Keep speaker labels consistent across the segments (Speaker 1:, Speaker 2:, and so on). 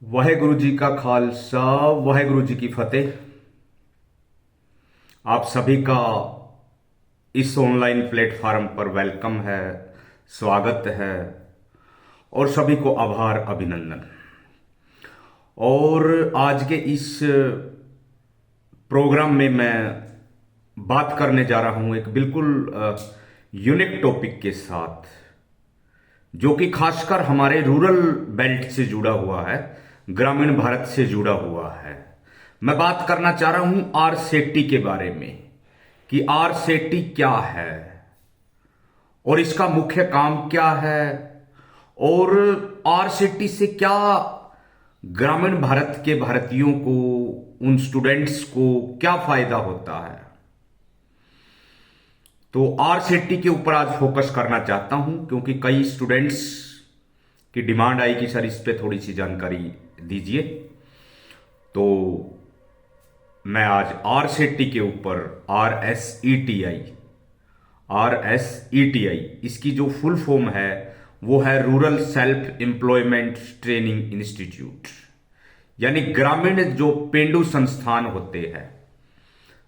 Speaker 1: वाहेगुरु जी का खालसा, वाहेगुरु जी की फतेह। आप सभी का इस ऑनलाइन प्लेटफॉर्म पर वेलकम है, स्वागत है और सभी को आभार अभिनंदन। और आज के इस प्रोग्राम में मैं बात करने जा रहा हूं एक बिल्कुल यूनिक टॉपिक के साथ, जो कि खासकर हमारे रूरल बेल्ट से जुड़ा हुआ है, ग्रामीण भारत से जुड़ा हुआ है। मैं बात करना चाह रहा हूं आरसेटी के बारे में कि आरसेटी क्या है और इसका मुख्य काम क्या है और आरसेटी से क्या ग्रामीण भारत के भारतीयों को, उन स्टूडेंट्स को क्या फायदा होता है। तो आरसेटी के ऊपर आज फोकस करना चाहता हूं, क्योंकि कई स्टूडेंट्स की डिमांड आई कि सर इस पे थोड़ी सी जानकारी दीजिए। तो मैं आज आरसेटी के ऊपर आरएसईटीआई इसकी जो फुल फॉर्म है वो है rural self employment training institute, यानी ग्रामीण जो पेंडु संस्थान होते हैं,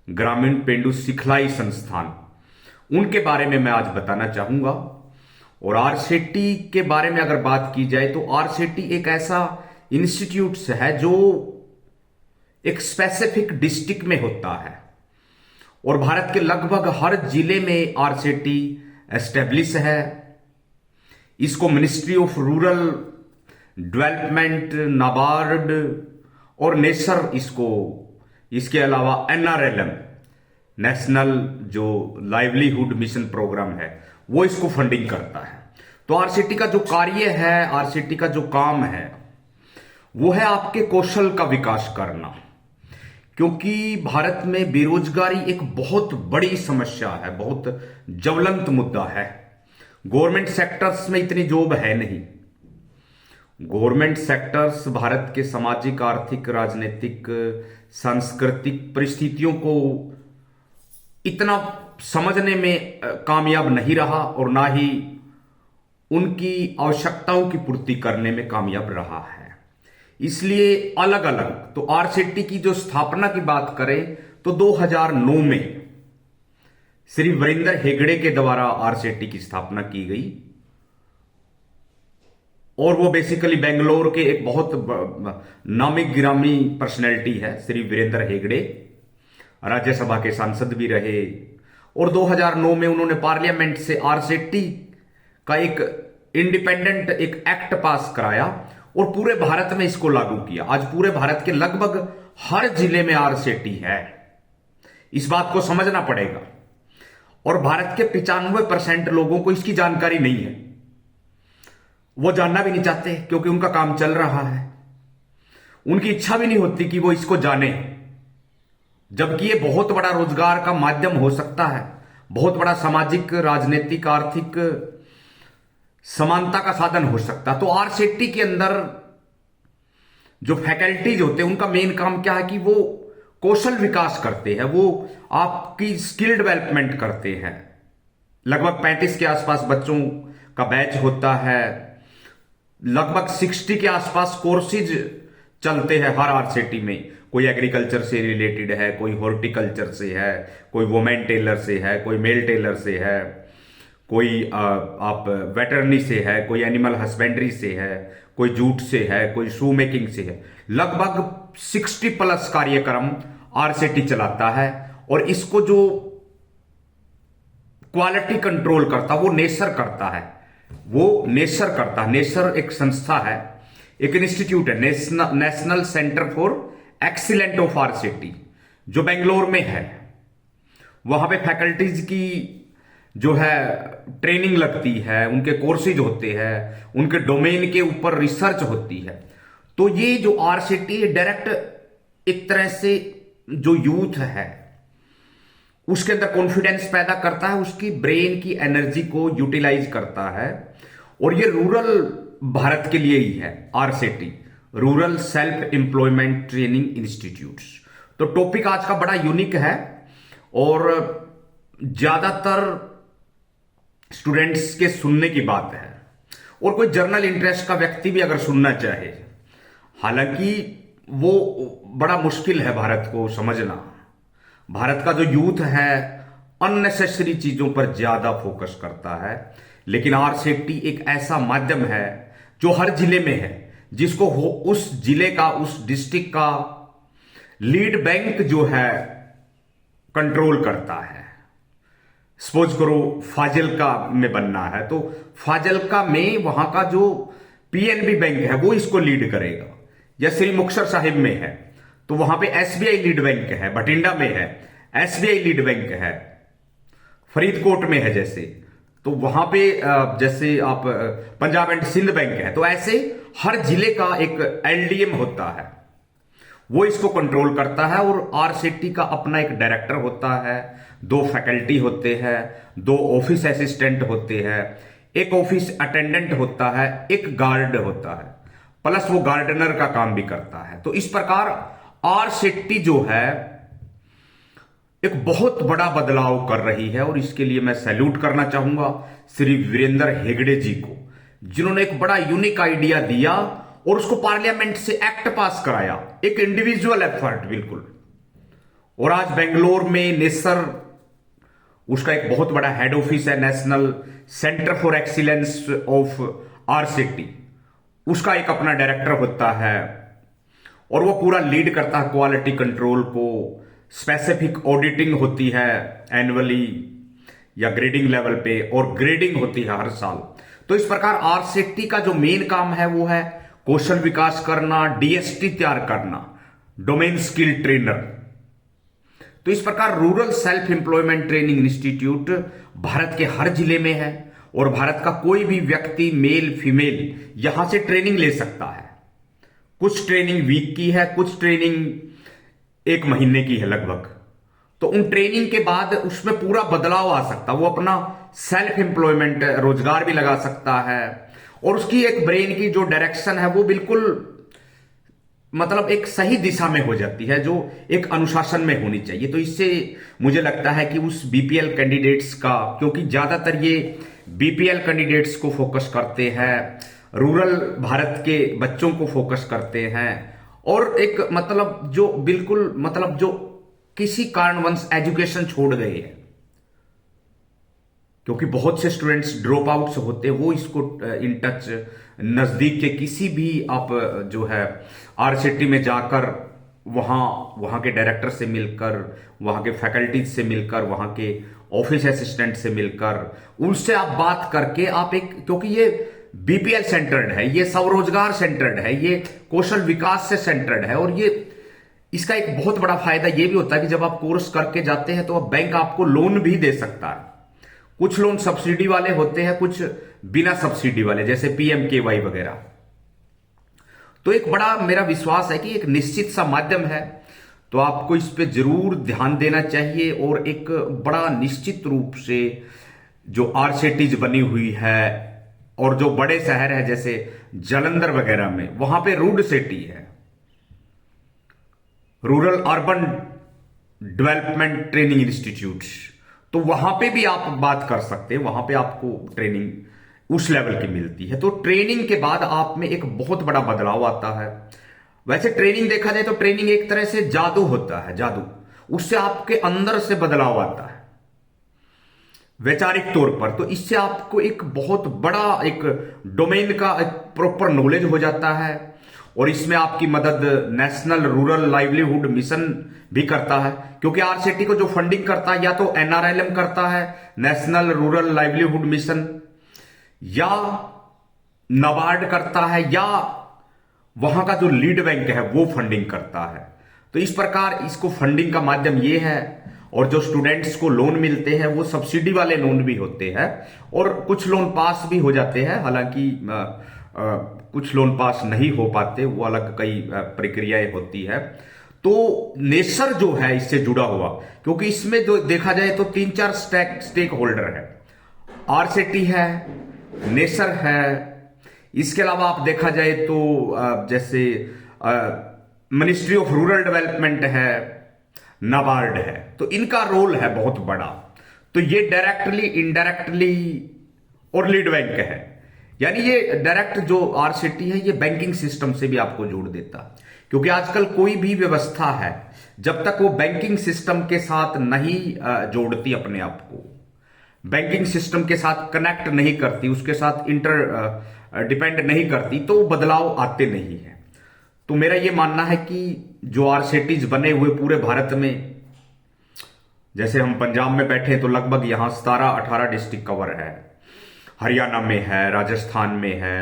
Speaker 1: ग्रामीण पेंडु सिखलाई संस्थान, उनके बारे में मैं आज बताना चाहूंगा। और आरसेटी के बारे में अगर बात की जाए तो आरसेटी एक ऐसा इंस्टीट्यूट है जो एक स्पेसिफिक डिस्ट्रिक्ट में होता है और भारत के लगभग हर जिले में आरसेटी एस्टेब्लिश है। इसको ministry of rural development, NABARD और नेसर, इसके अलावा एनआरएलएम, नेशनल जो लाइवलीहुड मिशन प्रोग्राम है, वो इसको फंडिंग करता है। तो आरसेटी का जो कार्य है, आरसेटी का जो काम है, वो है आपके कौशल का विकास करना, क्योंकि भारत में बेरोजगारी एक बहुत बड़ी समस्या है, बहुत ज्वलंत मुद्दा है। गवर्नमेंट सेक्टर्स में इतनी जॉब है नहीं। गवर्नमेंट सेक्टर्स भारत के सामाजिक, आर्थिक, राजनीतिक, सांस्कृतिक परिस्थितियों को इतना समझने में कामयाब नहीं रहा और ना ही उनकी आवश्यकताओं की पूर्ति करने में कामयाब रहा है। इसलिए अलग अलग, तो आरसेटी की जो स्थापना की बात करें तो 2009 में श्री वीरेंद्र हेगड़े के द्वारा आरसेटी की स्थापना की गई। और वो बेसिकली बेंगलोर के एक बहुत नामी गिरामी पर्सनैलिटी है, श्री वीरेंद्र हेगड़े। राज्यसभा के सांसद भी रहे और 2009 में उन्होंने पार्लियामेंट से आरसेटी का एक इंडिपेंडेंट एक एक्ट पास कराया और पूरे भारत में इसको लागू किया। आज पूरे भारत के लगभग हर जिले में आरसेटी है, इस बात को समझना पड़ेगा। और भारत के 95% लोगों को इसकी जानकारी नहीं है, वो जानना भी नहीं चाहते, क्योंकि उनका काम चल रहा है। उनकी इच्छा भी नहीं होती कि वो इसको जाने, जबकि ये बहुत बड़ा रोजगार का माध्यम हो सकता है, बहुत बड़ा सामाजिक, राजनीतिक, आर्थिक समानता का साधन हो सकता। तो आरसेटी के अंदर जो फैकल्टीज होते हैं, उनका मेन काम क्या है कि वो कौशल विकास करते हैं, वो आपकी स्किल डेवलपमेंट करते हैं। लगभग 35 के आसपास बच्चों का बैच होता है, लगभग 60 के आसपास कोर्सेज चलते हैं हर आरसेटी में। कोई एग्रीकल्चर से रिलेटेड है, कोई हॉर्टिकल्चर से है, कोई वुमेन टेलर से है, कोई मेल टेलर से है, कोई आप वेटरनरी से है, कोई एनिमल हस्बेंड्री से है, कोई जूट से है, कोई शू मेकिंग से है। लगभग 60+ कार्यक्रम आरसेटी चलाता है। और इसको जो क्वालिटी कंट्रोल करता वो नेसर करता है, नेसर एक संस्था है, एक इंस्टीट्यूट है, national centre for excellent of RSETI, जो बेंगलोर में है। वहां पे फैकल्टीज की जो है ट्रेनिंग लगती है, उनके कोर्सेज होते हैं, उनके डोमेन के ऊपर रिसर्च होती है। तो ये जो आरसेटी डायरेक्ट एक तरह से जो यूथ है उसके अंदर कॉन्फिडेंस पैदा करता है, उसकी ब्रेन की एनर्जी को यूटिलाइज करता है। और ये रूरल भारत के लिए ही है RSETI, rural self employment training institute. तो टॉपिक आज का बड़ा यूनिक है और ज्यादातर स्टूडेंट्स के सुनने की बात है, और कोई जर्नल इंटरेस्ट का व्यक्ति भी अगर सुनना चाहे, हालांकि वो बड़ा मुश्किल है भारत को समझना। भारत का जो यूथ है अननेसेसरी चीजों पर ज्यादा फोकस करता है, लेकिन आरसेटी एक ऐसा माध्यम है जो हर जिले में है, जिसको हो उस जिले का, उस डिस्ट्रिक्ट का लीड बैंक जो है कंट्रोल करता है। सपोज करो फाजिल्का में बनना है तो फाजिल्का में वहां का जो पीएनबी बैंक है वो इसको लीड करेगा, या श्री मुक्तसर साहिब में है तो वहां पे एसबीआई लीड बैंक है, बठिंडा में है एसबीआई लीड बैंक है, फरीदकोट में है जैसे, तो वहां पे जैसे आप पंजाब एंड सिंध बैंक है, तो ऐसे हर जिले का एक एलडीएम होता है, वो इसको कंट्रोल करता है। और आरसेटी का अपना एक डायरेक्टर होता है, 2 फैकल्टी होते हैं, 2 ऑफिस असिस्टेंट होते हैं, एक ऑफिस अटेंडेंट होता है, एक गार्ड होता है, प्लस वो गार्डनर का काम भी करता है। तो इस प्रकार आरसेटी जो है एक बहुत बड़ा बदलाव कर रही है, और इसके लिए मैं सैल्यूट करना चाहूंगा श्री वीरेंद्र हेगड़े जी को, जिन्होंने एक बड़ा यूनिक आइडिया दिया और उसको पार्लियामेंट से एक्ट पास कराया, एक इंडिविजुअल एफर्ट बिल्कुल। और आज बेंगलोर में नेसर, उसका एक बहुत बड़ा हेड ऑफिस है, national centre for excellence of RSETI, उसका एक अपना डायरेक्टर होता है और वो पूरा लीड करता है क्वालिटी कंट्रोल को। स्पेसिफिक ऑडिटिंग होती है एनुअली या ग्रेडिंग लेवल पे, और ग्रेडिंग होती है हर साल। तो इस प्रकार आरसेटी का जो मेन काम है वो है कौशल विकास करना, डीएसटी तैयार करना, डोमेन स्किल ट्रेनर। तो इस प्रकार rural self employment training institute Bharat के हर जिले में है, और भारत का कोई भी व्यक्ति मेल फीमेल यहां से ट्रेनिंग ले सकता है। कुछ ट्रेनिंग वीक की है, कुछ ट्रेनिंग 1 महीने की है लगभग। तो उन ट्रेनिंग के बाद उसमें पूरा बदलाव आ सकता है, वो अपना सेल्फ एम्प्लॉयमेंट रोजगार भी लगा सकता है, और उसकी एक ब्रेन की जो डायरेक्शन है वो बिल्कुल मतलब एक सही दिशा में हो जाती है, जो एक अनुशासन में होनी चाहिए। तो इससे मुझे लगता है कि उस बीपीएल कैंडिडेट्स का, क्योंकि ज्यादातर ये बीपीएल कैंडिडेट्स को फोकस करते हैं, रूरल भारत के बच्चों को फोकस करते हैं, और एक मतलब जो बिल्कुल मतलब जो किसी कारणवश एजुकेशन छोड़ गए हैं, क्योंकि बहुत से स्टूडेंट्स ड्रॉप आउट्स होते हैं, वो इसको इन टच नजदीक के किसी भी आप जो है आरसीटी में जाकर वहां के डायरेक्टर से मिलकर, वहां के फैकल्टीज से मिलकर, वहां के ऑफिस असिस्टेंट से मिलकर, उनसे आप बात करके आप एक, क्योंकि ये बीपीएल सेंटर्ड है, ये स्वरोजगार सेंटर्ड है, ये कौशल विकास से सेंटर्ड है, और ये इसका एक बहुत बड़ा फायदा ये भी होता है कि जब आप कोर्स करके जाते हैं तो बैंक आपको लोन भी दे सकता है। कुछ लोन सब्सिडी वाले होते हैं, कुछ बिना सब्सिडी वाले, जैसे पीएमकेवाई वगैरह। तो एक बड़ा मेरा विश्वास है कि एक निश्चित सा माध्यम है, तो आपको इस पे जरूर ध्यान देना चाहिए। और एक बड़ा निश्चित रूप से जो आरसीटीज बनी हुई है, और जो बड़े शहर है जैसे जालंधर वगैरह में, वहां पे रूड सिटी है, rural urban development training institute, तो वहां पे भी आप बात कर सकते हैं, वहां पे आपको ट्रेनिंग उस लेवल की मिलती है। तो ट्रेनिंग के बाद आप में एक बहुत बड़ा बदलाव आता है। वैसे ट्रेनिंग देखा जाए तो ट्रेनिंग एक तरह से जादू होता है, जादू, उससे आपके अंदर से बदलाव आता है वैचारिक तौर पर। तो इससे आपको एक बहुत बड़ा एक डोमेन का एक प्रॉपर नॉलेज हो जाता है, और इसमें आपकी मदद नेशनल रूरल लाइवलीहुड मिशन भी करता है, क्योंकि आरसीटी को जो फंडिंग करता है या तो एनआरएलएम करता है, नेशनल रूरल लाइवलीहुड मिशन, या नाबार्ड करता है, या वहां का जो लीड बैंक है वो फंडिंग करता है। तो इस प्रकार इसको फंडिंग का माध्यम ये है, और जो स्टूडेंट्स को लोन मिलते हैं वो सब्सिडी वाले लोन भी होते हैं, और कुछ लोन पास भी हो जाते हैं, हालांकि कुछ लोन पास नहीं हो पाते, वो अलग कई प्रक्रियाएं होती है। तो नेसर जो है इससे जुड़ा हुआ, क्योंकि इसमें जो देखा जाए तो 3-4 स्टेक होल्डर है, आरसीटी है, नेसर है, इसके अलावा आप देखा जाए तो जैसे मिनिस्ट्री ऑफ रूरल डेवलपमेंट है, नाबार्ड है, तो इनका रोल है बहुत बड़ा। तो ये डायरेक्टली, इनडायरेक्टली और लीड बैंक है, यानी ये डायरेक्ट जो आरसीटी है ये बैंकिंग सिस्टम से भी आपको जोड़ देता, क्योंकि आजकल कोई भी व्यवस्था है जब तक वो बैंकिंग सिस्टम के साथ नहीं जोड़ती, अपने आप को बैंकिंग सिस्टम के साथ कनेक्ट नहीं करती, उसके साथ इंटर डिपेंड नहीं करती, तो बदलाव आते नहीं है। तो मेरा ये मानना है कि जो आरसीटीज बने हुए पूरे भारत में, जैसे हम पंजाब में बैठे तो लगभग यहां 17-18 डिस्ट्रिक्ट कवर है, हरियाणा में है, राजस्थान में है,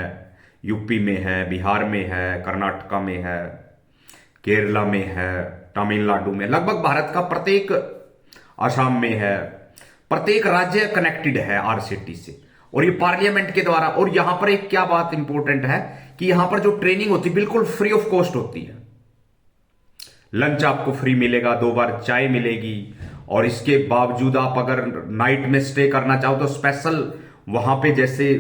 Speaker 1: यूपी में है, बिहार में है, कर्नाटका में है, केरला में है, तमिलनाडु में, लगभग भारत का प्रत्येक, असम में है, प्रत्येक राज्य कनेक्टेड है आरसीटी से, और ये पार्लियामेंट के द्वारा। और यहां पर एक क्या बात इंपॉर्टेंट है कि यहां पर जो ट्रेनिंग होती है बिल्कुल फ्री ऑफ कॉस्ट होती है। लंच आपको फ्री मिलेगा, 2 बार चाय मिलेगी, और इसके बावजूद आप अगर नाइट में स्टे करना चाहो तो स्पेशल वहां पे जैसे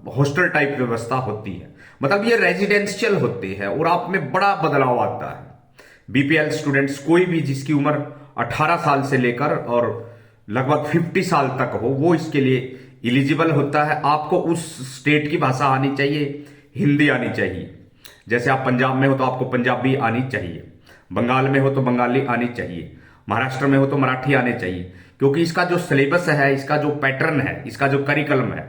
Speaker 1: हॉस्टल टाइप व्यवस्था होती है। मतलब ये रेजिडेंशियल होते हैं और आप में बड़ा बदलाव आता है। बीपीएल स्टूडेंट्स कोई भी जिसकी उम्र 18 साल से लेकर और लगभग 50 साल तक हो, वो इसके लिए इलिजिबल होता है। आपको उस स्टेट की भाषा आनी चाहिए, हिंदी आनी चाहिए। जैसे आप पंजाब में हो तो आपको पंजाबी आनी चाहिए, बंगाल में हो तो बंगाली आनी चाहिए, महाराष्ट्र में हो तो मराठी आने चाहिए, क्योंकि इसका जो सिलेबस है, इसका जो पैटर्न है, इसका जो करिकुलम है,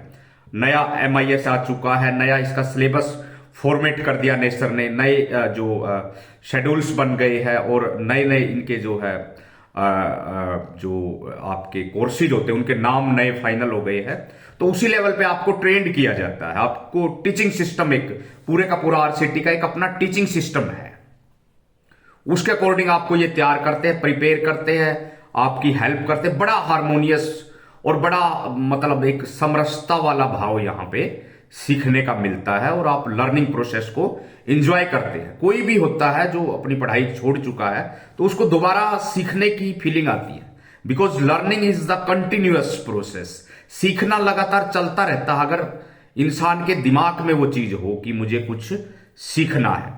Speaker 1: नया MIS आ चुका है, नया इसका सिलेबस फॉर्मेट कर दिया नेसर ने, नए जो शेड्यूल्स बन गए हैं, और नए नए इनके जो है जो आपके कोर्सेज होते हैं उनके नाम नए फाइनल हो गए हैं। तो उसी लेवल पे आपको ट्रेंड किया जाता है। आपको टीचिंग सिस्टम, एक पूरे का पूरा आरसीटी का एक अपना टीचिंग सिस्टम है, उसके अकॉर्डिंग आपको ये तैयार करते हैं, प्रिपेयर करते हैं, आपकी हेल्प करते हैं। बड़ा हार्मोनियस और बड़ा मतलब एक समरसता वाला भाव यहां पे सीखने का मिलता है, और आप लर्निंग प्रोसेस को एंजॉय करते हैं। कोई भी होता है जो अपनी पढ़ाई छोड़ चुका है तो उसको दोबारा सीखने की फीलिंग आती है, because learning is the continuous process. सीखना लगातार चलता रहता है अगर इंसान के दिमाग में वो चीज हो कि मुझे कुछ सीखना है।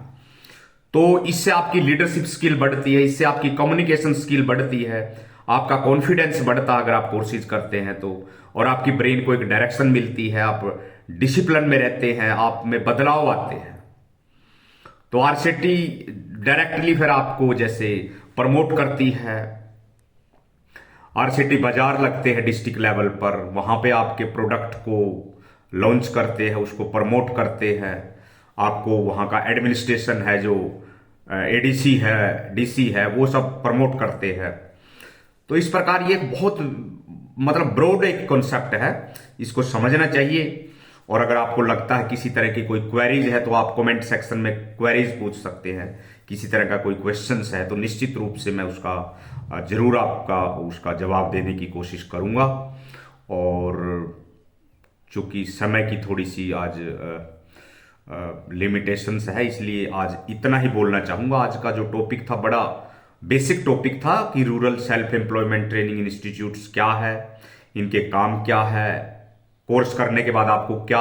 Speaker 1: तो इससे आपकी लीडरशिप स्किल बढ़ती है, इससे आपकी कम्युनिकेशन स्किल बढ़ती है, आपका कॉन्फिडेंस बढ़ता है अगर आप कोर्सेज करते हैं तो, और आपकी ब्रेन को एक डायरेक्शन मिलती है, आप डिसिप्लिन में रहते हैं, आप में बदलाव आते हैं। तो आरसीटी डायरेक्टली फिर आपको जैसे प्रमोट करती है। आरसीटी बाजार लगते हैं डिस्ट्रिक्ट लेवल पर, वहां पे आपके प्रोडक्ट को लॉन्च करते हैं, उसको प्रमोट करते हैं। आपको वहां का एडमिनिस्ट्रेशन है, जो एडीसी है, डीसी है, वो सब प्रमोट करते हैं। तो इस प्रकार ये बहुत मतलब ब्रॉड एक कॉन्सेप्ट है, इसको समझना चाहिए। और अगर आपको लगता है किसी तरह की कोई क्वेरीज है तो आप कमेंट सेक्शन में क्वेरीज पूछ सकते हैं। किसी तरह का कोई क्वेश्चंस है तो निश्चित रूप से मैं उसका जरूर आपका उसका जवाब देने की कोशिश करूंगा। और चूंकि समय की थोड़ी सी आज लिमिटेशंस है, इसलिए आज इतना ही बोलना चाहूंगा। आज का जो टॉपिक था बड़ा बेसिक टॉपिक था कि rural self employment training institutes क्या है, इनके काम क्या है, कोर्स करने के बाद आपको क्या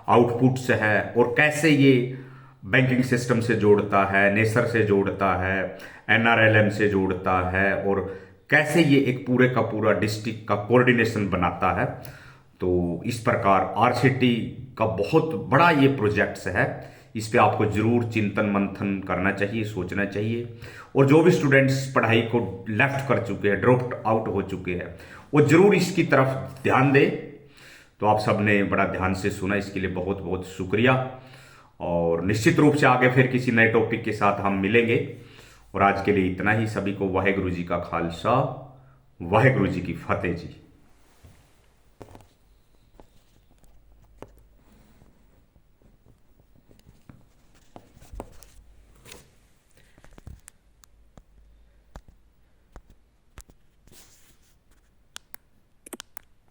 Speaker 1: आउटपुट्स है, और कैसे ये बैंकिंग सिस्टम से जोड़ता है, नेसर से जोड़ता है, NRLM से जोड़ता है, और कैसे ये एक पूरे का पूरा डिस्ट्रिक्ट का कोऑर्डिनेशन बनाता है। तो इस प्रकार आरसीटी का बहुत बड़ा ये प्रोजेक्ट्स है, इस पे आपको जरूर चिंतन मंथन करना चाहिए, सोचना चाहिए। और जो भी स्टूडेंट्स पढ़ाई को लेफ्ट कर चुके हैं, ड्रॉप्ड आउट हो चुके हैं, वो जरूर इसकी तरफ ध्यान दें। तो आप सबने बड़ा ध्यान से सुना, इसके लिए बहुत बहुत शुक्रिया। और निश्चित रूप से आगे फिर किसी नए टॉपिक के साथ हम मिलेंगे। और आज के लिए इतना ही। सभी को वाहेगुरु जी का खालसा, वाहेगुरु जी की फतेह जी।